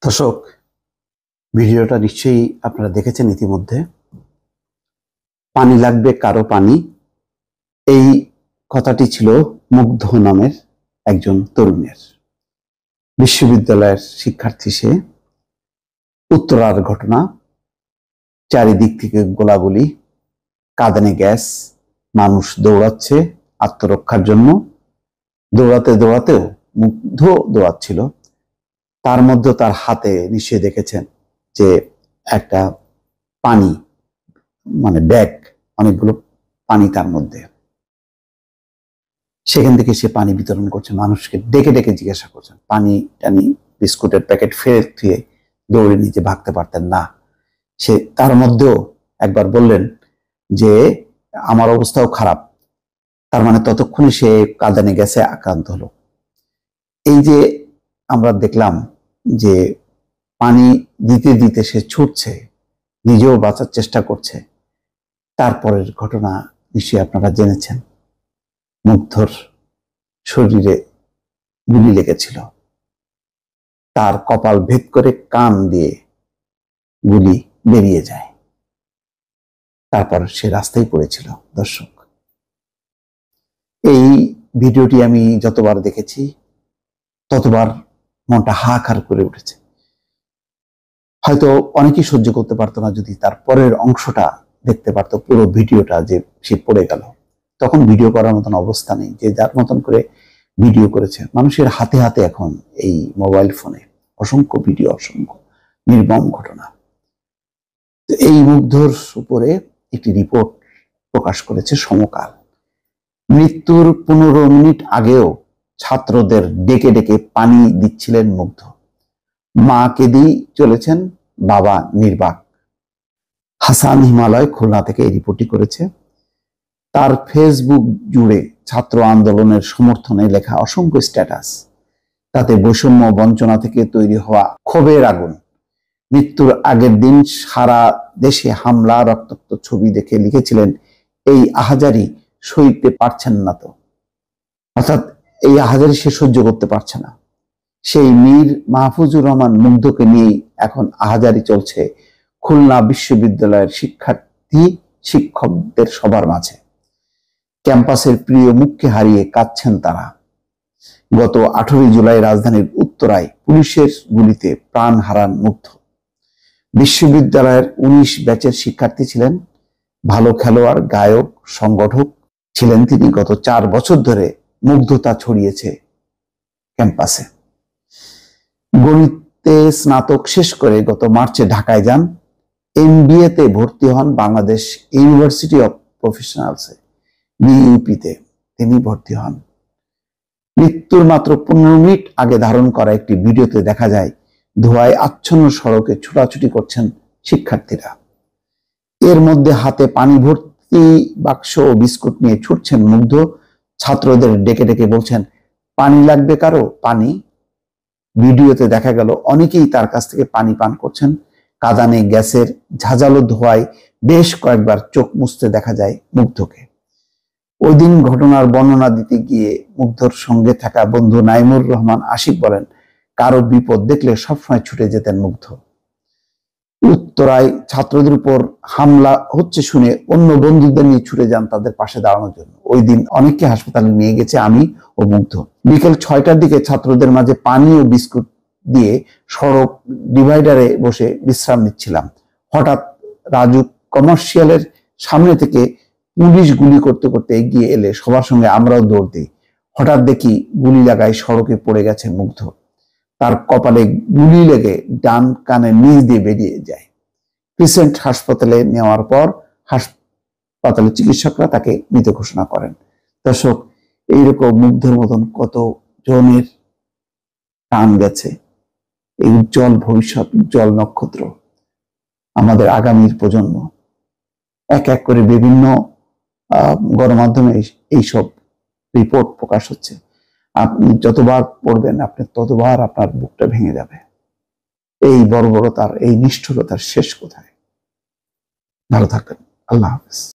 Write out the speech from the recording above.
দর্শক, ভিডিওটা নিশ্চয়ই আপনারা দেখেছেন ইতিমধ্যে। পানি লাগবে কারো পানি, এই কথাটি ছিল মুগ্ধ নামের একজন তরুণের। বিশ্ববিদ্যালয়ের শিক্ষার্থী সে। উত্তরার ঘটনা, চারিদিক থেকে গোলাগুলি, কাঁদানে গ্যাস, মানুষ দৌড়াচ্ছে আত্মরক্ষার জন্য। দৌড়াতে দৌড়াতেও মুগ্ধ দৌড়াচ্ছিল। তার মধ্যে তার হাতে নিশ্চয়ই দেখেছেন যে একটা পানি, মানে ব্যাগ, অনেকগুলো পানি তার মধ্যে। সেখান থেকে সে পানি বিতরণ করছে, মানুষকে ডেকে ডেকে জিজ্ঞাসা করছেন। পানি টানি বিস্কুটের প্যাকেট ফেলে দিয়ে দৌড়ে নিচে ভাগতে পারতেন না। সে তার মধ্যেও একবার বললেন যে আমার অবস্থাও খারাপ। তার মানে ততক্ষণে সে কাঁদানে গ্যাসে আক্রান্ত হলো। এই যে আমরা দেখলাম যে পানি দিতে দিতে সে ছুটছে, নিজেও বাঁচার চেষ্টা করছে। তারপরের ঘটনা নিশ্চয়ই আপনারা জেনেছেন। মুগ্ধর শরীরে গুলি লেগেছিল, তার কপাল ভেদ করে কান দিয়ে গুলি বেরিয়ে যায়। তারপর সে রাস্তায় পড়েছিল। দর্শক, এই ভিডিওটি আমি যতবার দেখেছি ততবার মনটা হাহাকার করে উঠেছে। হয়তো অনেকেই সহ্য করতে পারতো না যদি তার পরের অংশটা দেখতে পারতো, পুরো ভিডিওটা যে সে পড়ে গেল। তখন ভিডিও করার মতন অবস্থা নেই। যে যার মতন করে ভিডিও করেছে। মানুষের হাতে হাতে এখন এই মোবাইল ফোনে অসংখ্য ভিডিও, অসংখ্য নির্মম ঘটনা। এই মুগ্ধর উপরে একটি রিপোর্ট প্রকাশ করেছে সমকাল। মৃত্যুর 15 মিনিট আগেও ছাত্রদের ডেকে ডেকে পানি দিচ্ছিলেন মুগ্ধ। মা কেঁদেই চলেছেন, বাবা নির্বাক। হাসান হিমালয় খুলনা থেকে এই রিপোর্টটি করেছে। তার ফেসবুক জুড়ে ছাত্র আন্দোলনের সমর্থনে লেখা অসংখ্য স্ট্যাটাস, তাতে বৈষম্য বঞ্চনা থেকে তৈরি হওয়া ক্ষোভের আগুন। মৃত্যুর আগের দিন সারা দেশে হামলা, রক্তাক্ত ছবি দেখে লিখেছিলেন, এই আহাজারি সইতে পারছেন না তো। অর্থাৎ এই আহাজারি সে সহ্য করতে পারছে না। সেই মীর মাহফুজুর রহমান মুগ্ধকে নিয়ে এখন আহাজারি চলছে খুলনা বিশ্ববিদ্যালয়ের শিক্ষার্থী শিক্ষকদের সবার মাঝে। ক্যাম্পাসের প্রিয় মুখকে হারিয়ে কাঁদছেন তারা। গত 18 জুলাই রাজধানীর উত্তরায় পুলিশের গুলিতে প্রাণ হারান মুগ্ধ। বিশ্ববিদ্যালয়ের 19 ব্যাচের শিক্ষার্থী ছিলেন। ভালো খেলোয়াড়, গায়ক, সংগঠক ছিলেন তিনি। গত 4 বছর ধরে মুগ্ধতা ছড়িয়েছে ক্যাম্পাসে। গণিতে স্নাতক শেষ করে গত মার্চে ঢাকায় যান। MBA তে ভর্তি হন বাংলাদেশ ইউনিভার্সিটি অফ প্রফেশনালসে, BUP-তে তিনি ভর্তি হন। মৃত্যুর মাত্র 15 মিনিট আগে ধারণ করা একটি ভিডিওতে দেখা যায় ধোঁয়ায় আচ্ছন্ন সড়কে ছোটাছুটি করছেন শিক্ষার্থীরা। এর মধ্যে হাতে পানি ভর্তি বাক্স ও বিস্কুট নিয়ে ছুটছেন মুগ্ধ। ছাত্রদের ডেকে ডেকে বলছেন, পানি লাগবে কারো পানি। ভিডিওতে দেখা গেল অনেকেই তার কাছ থেকে পানি পান করছেন। কাঁদানে গ্যাসের ঝাঁঝালো ধোঁয়ায় বেশ কয়েকবার চোখ মুছতে দেখা যায় মুগ্ধকে। ওই দিন ঘটনার বর্ণনা দিতে গিয়ে মুগ্ধর সঙ্গে থাকা বন্ধু নাইমুর রহমান আশিক বলেন, কারো বিপদ দেখলে সবসময় ছুটে যেতেন মুগ্ধ। উত্তরায় ছাত্রদের উপর হামলা হচ্ছে শুনে অন্য বন্ধুদের নিয়ে ছুটে যান তাদের পাশে দাঁড়ানোর জন্য। ওই দিন অনেককে হাসপাতালে নিয়ে গেছে আমি ও মুগ্ধ। বিকেল 6টার দিকে ছাত্রদের মাঝে পানি ও বিস্কুট দিয়ে সড়ক ডিভাইডারে বসে বিশ্রাম নিচ্ছিলাম। হঠাৎ রাজু কমার্শিয়ালের সামনে থেকে পুলিশ গুলি করতে করতে এগিয়ে এলে সবার সঙ্গে আমরাও দৌড় দিই। হঠাৎ দেখি গুলি লাগায় সড়কে পড়ে গেছে মুগ্ধ। তার কপালে গুলি লেগে ডান কানের নিচ দিয়ে বেরিয়ে যায়। ক্রিসেন্ট হাসপাতালে নেওয়ার পর হাসপাতালের চিকিৎসকরা তাকে মৃত ঘোষণা করেন। দর্শক, এইরকম মুগ্ধের মতন কত জনের প্রাণ গেছে। এই উজ্জ্বল ভবিষ্যৎ, উজ্জ্বল নক্ষত্র আমাদের আগামীর প্রজন্ম। এক এক করে বিভিন্ন গণমাধ্যমে এইসব রিপোর্ট প্রকাশ হচ্ছে। আপনি যতবার পড়বেন আপনি ততবার আপনার বুকটা ভেঙে যাবে। এই বর্বরতার, এই নিষ্ঠুরতার শেষ কোথায়? ভালো থাকবেন। আল্লাহ হাফেজ।